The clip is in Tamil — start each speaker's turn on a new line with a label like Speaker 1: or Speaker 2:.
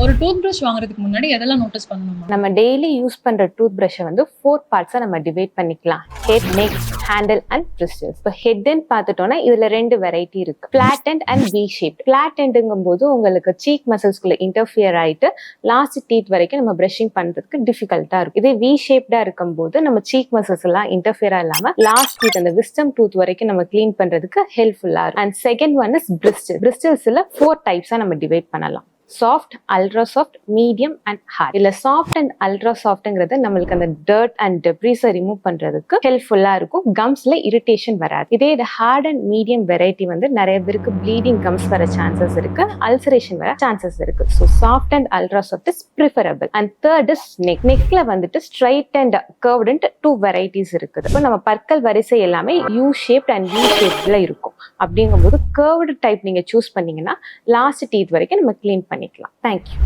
Speaker 1: ஒரு டூத் பிரஷ் வாங்குறதுக்கு முன்னாடி எதெல்லாம் நோட்டீஸ் பண்ணணுமா?
Speaker 2: நம்ம டெய்லி யூஸ் பண்ற டூத் பிரஷை வந்து 4 பார்ட்ஸா நம்ம டிவைட் பண்ணிக்கலாம். Head, neck, handle and bristles. இப்போ ஹெட்ன்னு பார்த்துட்டோம்னா இதுல 2 வெரைட்டி இருக்கு. Flat end and V shape. Flat எண்டுங்கும் போது உங்களுக்கு சீக் மசில்ஸ்குள்ள இன்டர்ஃபியர் ஆயிட்டு லாஸ்ட் டீத் வரைக்கும் நம்ம பிரஷிங் பண்றதுக்கு டிஃபிகல்ட்டா இருக்கும். இதே வி ஷேப்டா இருக்கும் போது நம்ம சீக் மசில்ஸ் எல்லாம் இன்டர்ஃபியர் இல்லாம லாஸ்ட் டீத் அந்த விஸ்டம் டூத் வரைக்கும் நம்ம கிளீன் பண்றதுக்கு ஹெல்ப்ஃபுல்லா இருக்கும். And second one is bristle. பிரிஸ்டல்ஸ்ல 4 டைப்ஸா நம்ம டிவைட் பண்ணலாம். Soft, ultra soft, medium and hard. இல்ல சாஃப்ட் அண்ட் அல்ட்ரா சாஃப்ட்ங்கிறது நம்மளுக்கு அந்த டர்ட் அண்ட் டெப்ரிஸை ரிமூவ் பண்றதுக்கு ஹெல்ப்ஃபுல்லா இருக்கும். கம்ஸ்ல இரிட்டேஷன் வராது. இதே இது ஹார்ட் அண்ட் மீடியம் வெரைட்டி வந்து நிறைய பேருக்கு ப்ளீடிங் கம்ஸ் வர சான்சஸ் இருக்கு, அல்சரேஷன் வர சான்சஸ் இருக்கு. So soft and ultra soft is preferable. And third is neck. நெக்ல வந்துட்டு ஸ்ட்ரைட் அண்ட் கர்வ்டு 2 வெரைட்டிஸ் இருக்குது. இப்போ நம்ம பற்கள் வரிசை எல்லாமே யூ ஷேப்ட் அண்ட் வி ஷேப்ல இருக்கும். அப்படிங்கும்போது கர்வ்டு டைப் நீங்க சூஸ் பண்ணீங்கன்னா லாஸ்ட் டீத் வரைக்கும் நம்ம கிளீன் பண்ணிக்கலாம். தேங்க்யூ.